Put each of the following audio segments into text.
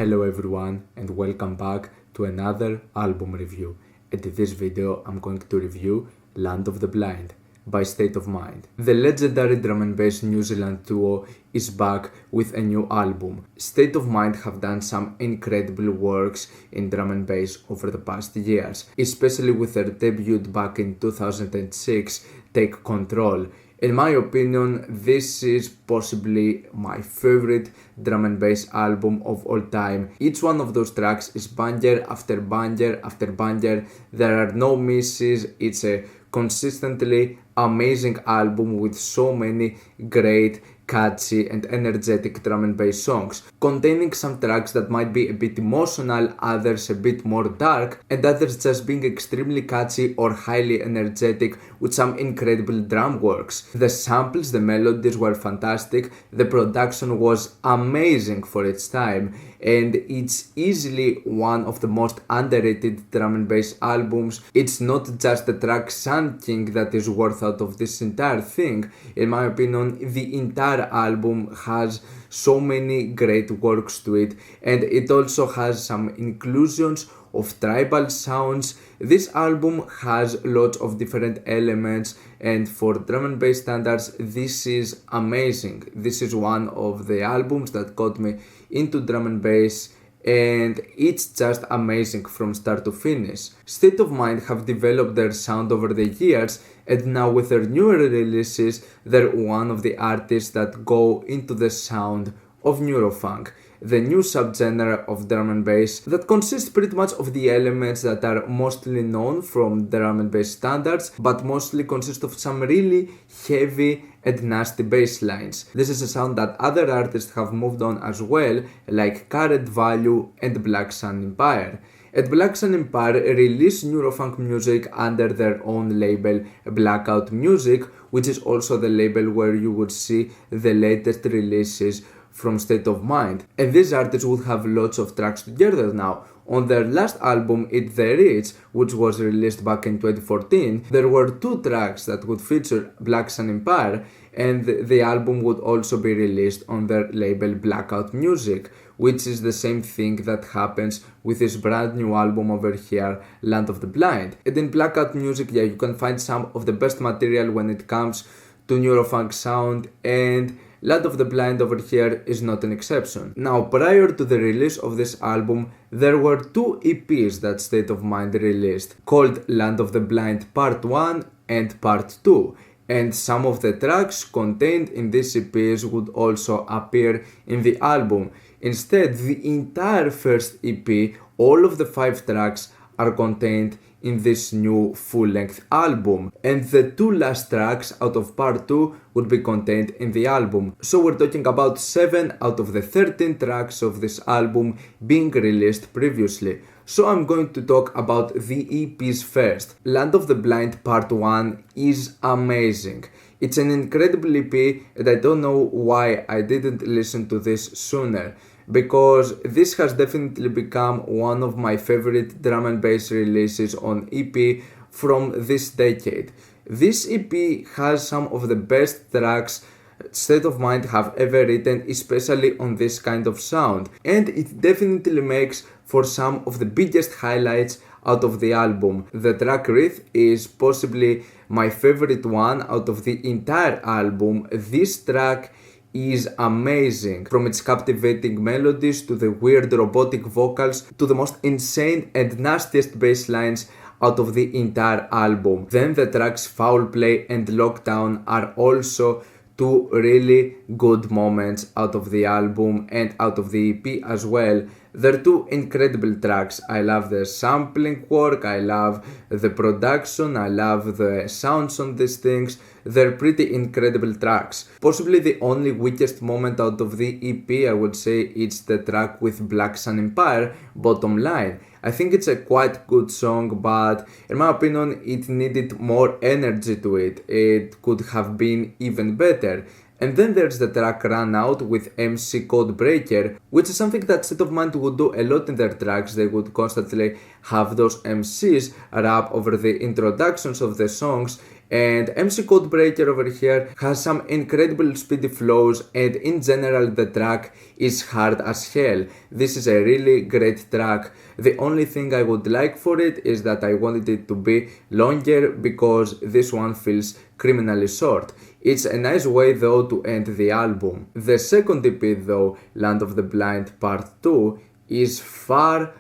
Hello everyone and welcome back to another album review. And in this video I'm going to review Land of the Blind by State of Mind. The legendary drum and bass New Zealand duo is back with a new album. State of Mind have done some incredible works in drum and bass over the past years, especially with their debut back in 2006, Take Control. In my opinion, this is possibly my favorite drum and bass album of all time. Each one of those tracks is banger after banger after banger. There are no misses. It's a consistently amazing album with so many great, catchy and energetic drum and bass songs, containing some tracks that might be a bit emotional, others a bit more dark, and others just being extremely catchy or highly energetic with some incredible drum works. The samples, the melodies were fantastic, the production was amazing for its time, and it's easily one of the most underrated drum and bass albums. It's not just the track Sun King that is worth out of this entire thing. In my opinion, the entire album has so many great works to it, and it also has some inclusions of tribal sounds. This album has lots of different elements, and for drum and bass standards this is amazing. This is one of the albums that got me into drum and bass, and it's just amazing from start to finish. State of Mind have developed their sound over the years, and now with their newer releases they're one of the artists that go into the sound of neurofunk, the new subgenre of drum and bass that consists pretty much of the elements that are mostly known from drum and bass standards, but mostly consist of some really heavy and nasty bass lines. This is a sound that other artists have moved on as well, like Current Value and Blaqck Empire. And Blaqck Empire released neurofunk music under their own label Blackout Music, which is also the label where you would see the latest releases from State of Mind. And these artists would have lots of tracks together now. On their last album, It The Rich, which was released back in 2014, there were 2 tracks that would feature Blacck Empire, and the album would also be released on their label Blackout Music, which is the same thing that happens with this brand new album over here, Land of the Blind. And in Blackout Music, yeah, you can find some of the best material when it comes to neurofunk sound, and Land of the Blind over here is not an exception. Now, prior to the release of this album, there were 2 EPs that State of Mind released, called Land of the Blind Part 1 and Part 2. And some of the tracks contained in these EPs would also appear in the album. Instead, the entire first EP, all of the 5 tracks, are contained in this new full-length album, and the 2 last tracks out of part 2 would be contained in the album. So we're talking about 7 out of the 13 tracks of this album being released previously. So I'm going to talk about the EPs first. Land of the Blind Part 1 is amazing. It's an incredible EP, and I don't know why I didn't listen to this sooner, because this has definitely become one of my favorite drum and bass releases on EP from this decade. This EP has some of the best tracks State of Mind have ever written, especially on this kind of sound, and it definitely makes for some of the biggest highlights out of the album. The track Writhe is possibly my favorite one out of the entire album. This track is amazing, from its captivating melodies to the weird robotic vocals to the most insane and nastiest bass lines out of the entire album. Then the tracks Foul Play and Lockdown are also 2 really good moments out of the album and out of the EP as well. They're 2 incredible tracks. I love the sampling work, I love the production, I love the sounds on these things. They're pretty incredible tracks. Possibly the only weakest moment out of the EP, I would say, it's the track with Blacck Empire, Bottom Line. I think it's a quite good song, but in my opinion it needed more energy to it. It could have been even better. And then there's the track Run Out with MC Codebreaker, which is something that State of Mind would do a lot in their tracks. They would constantly have those MCs rap over the introductions of the songs, And MC Codebreaker over here has some incredible speedy flows, and in general the track is hard as hell. This is a really great track. The only thing I would like for it is that I wanted it to be longer because this one feels criminally short. It's a nice way though to end the album. The second EP though, Land of the Blind Part 2, is far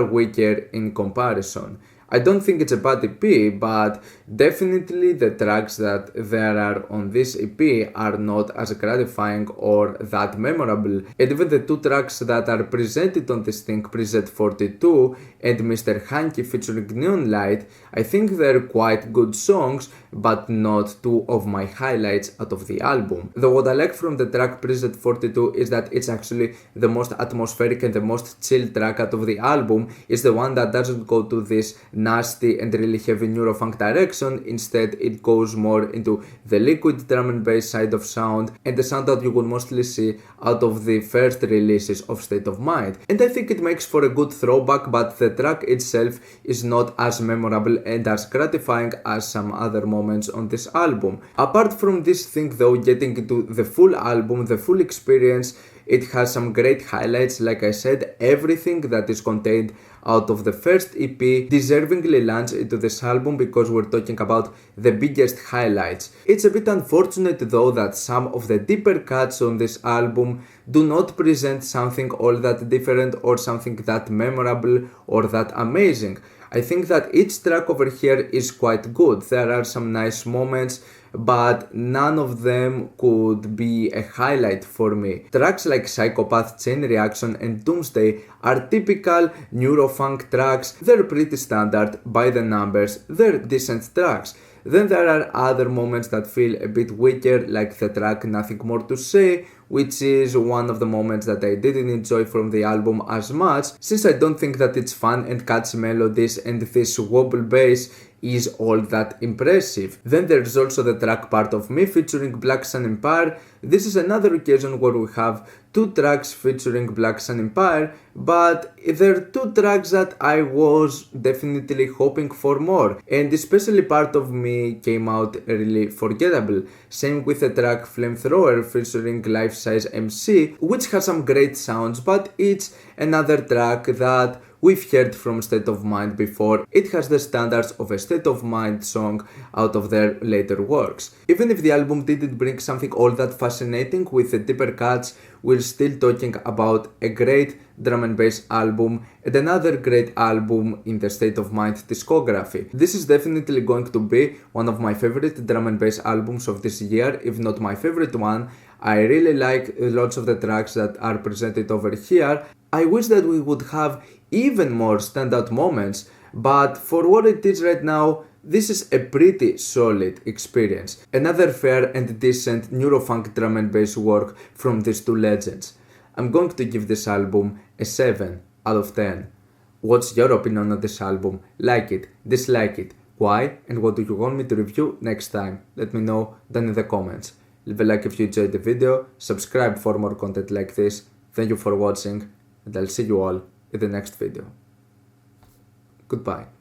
weaker in comparison. I don't think it's a bad EP, but definitely the tracks that there are on this EP are not as gratifying or that memorable. And even the two tracks that are presented on this thing, Preset 42 and Mr. Hanky featuring Neon Light, I think they're quite good songs, but not two of my highlights out of the album. Though what I like from the track Preset 42 is that it's actually the most atmospheric and the most chill track out of the album. It's the one that doesn't go to this nasty and really heavy neurofunk direction. Instead, it goes more into the liquid drum and bass side of sound, and the sound that you would mostly see out of the first releases of State of Mind. And I think it makes for a good throwback, but the track itself is not as memorable and as gratifying as some other moments on this album. Apart from this thing though, getting into the full album, the full experience, it has some great highlights. Like I said, everything that is contained out of the first EP deservingly lands into this album because we're talking about the biggest highlights. It's a bit unfortunate though that some of the deeper cuts on this album do not present something all that different or something that memorable or that amazing. I think that each track over here is quite good. There are some nice moments, but none of them could be a highlight for me. Tracks like Psychopath, Chain Reaction and Doomsday are typical neurofunk tracks. They're pretty standard by the numbers, they're decent tracks. Then there are other moments that feel a bit weaker, like the track Nothing More to Say, which is one of the moments that I didn't enjoy from the album as much, since I don't think that it's fun and catchy melodies and this wobble bass is all that impressive. Then there's also the track Part of Me featuring Blacck Sun Empire. This is another occasion where we have two tracks featuring Blacck Sun Empire, but they're two tracks that I was definitely hoping for more, and especially Part of Me came out really forgettable. Same with the track Flamethrower featuring Life Size MC, which has some great sounds, but it's another track that we've heard from State of Mind before. It has the standards of a State of Mind song out of their later works. Even if the album didn't bring something all that fascinating with the deeper cuts, we're still talking about a great drum and bass album and another great album in the State of Mind discography. This is definitely going to be one of my favorite drum and bass albums of this year, if not my favorite one. I really like lots of the tracks that are presented over here. I wish that we would have even more standout moments, but for what it is right now, this is a pretty solid experience. Another fair and decent neurofunk drum and bass work from these two legends. I'm going to give this album a 7 out of 10. What's your opinion on this album? Like it, dislike it, why, and what do you want me to review next time? Let me know down in the comments. Leave a like if you enjoyed the video, subscribe for more content like this. Thank you for watching, and I'll see you all in the next video. Goodbye.